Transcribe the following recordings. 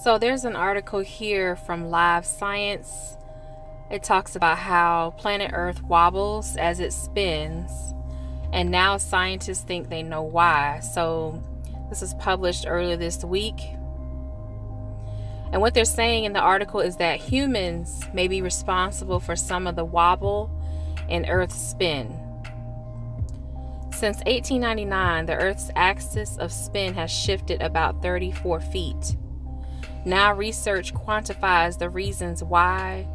So there's an article here from Live Science. It talks about how planet Earth wobbles as it spins, and now scientists think they know why. So this was published earlier this week. And what they're saying in the article is that humans may be responsible for some of the wobble in Earth's spin. Since 1899, the Earth's axis of spin has shifted about 34 feet. Now research quantifies the reasons why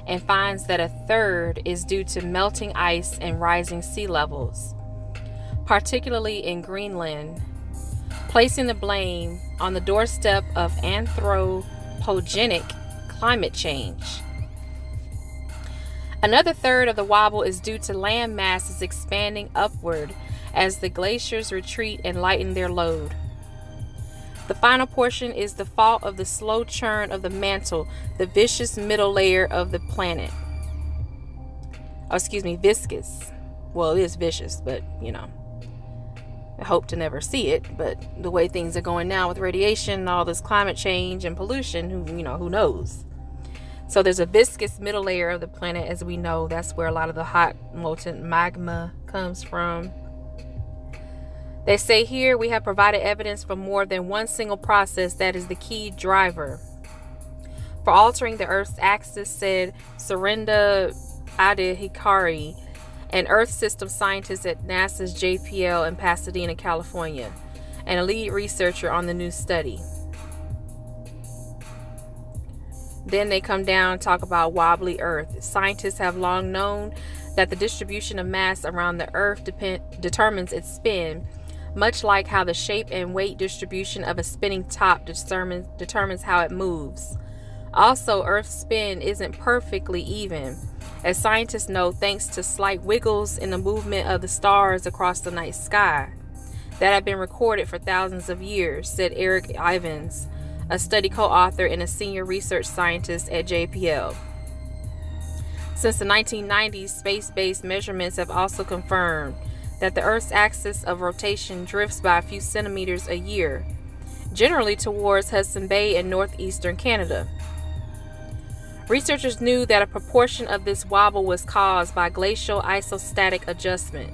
and finds that a third is due to melting ice and rising sea levels, particularly in Greenland, placing the blame on the doorstep of anthropogenic climate change. Another third of the wobble is due to land masses expanding upward as the glaciers retreat and lighten their load. The final portion is the fault of the slow churn of the mantle, the viscous middle layer of the planet. Viscous. Well, it is vicious, but I hope to never see it. But the way things are going now with radiation and all this climate change and pollution, who knows? So there's a viscous middle layer of the planet, as we know. That's where a lot of the hot molten magma comes from. They say here we have provided evidence for more than one single process that is the key driver for altering the Earth's axis, said Surinder Adhikari, an Earth system scientist at NASA's JPL in Pasadena, California, and a lead researcher on the new study. Then they come down and talk about wobbly Earth. Scientists have long known that the distribution of mass around the Earth determines its spin, much like how the shape and weight distribution of a spinning top determines how it moves. Also, Earth's spin isn't perfectly even, as scientists know, thanks to slight wiggles in the movement of the stars across the night sky that have been recorded for thousands of years, said Eric Ivins, a study co-author and a senior research scientist at JPL. Since the 1990s, space-based measurements have also confirmed that the Earth's axis of rotation drifts by a few centimeters a year, generally towards Hudson Bay in northeastern Canada. Researchers knew that a proportion of this wobble was caused by glacial isostatic adjustment,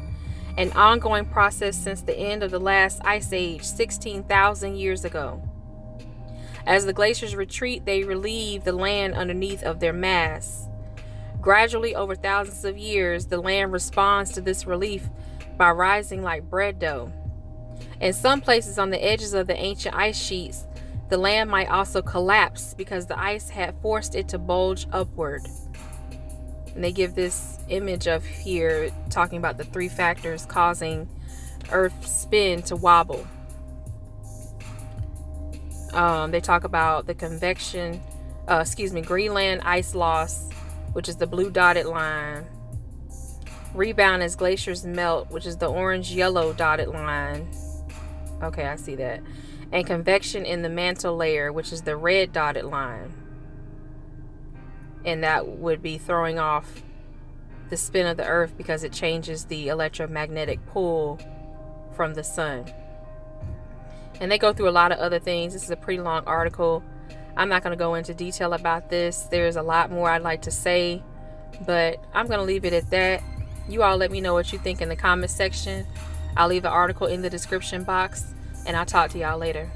an ongoing process since the end of the last ice age 16,000 years ago. As the glaciers retreat, they relieve the land underneath of their mass. Gradually, over thousands of years, the land responds to this relief by rising like bread dough. In some places on the edges of the ancient ice sheets, the land might also collapse because the ice had forced it to bulge upward. And they give this image of here talking about the three factors causing Earth's spin to wobble. They talk about the Greenland ice loss, which is the blue dotted line. Rebound as glaciers melt, which is the orange-yellow dotted line. Okay, I see that. And convection in the mantle layer, which is the red dotted line. And that would be throwing off the spin of the Earth because it changes the electromagnetic pull from the sun. And they go through a lot of other things. This is a pretty long article. I'm not going to go into detail about this. There's a lot more I'd like to say, but I'm going to leave it at that. You all let me know what you think in the comment section. I'll leave the article in the description box, and I'll talk to y'all later.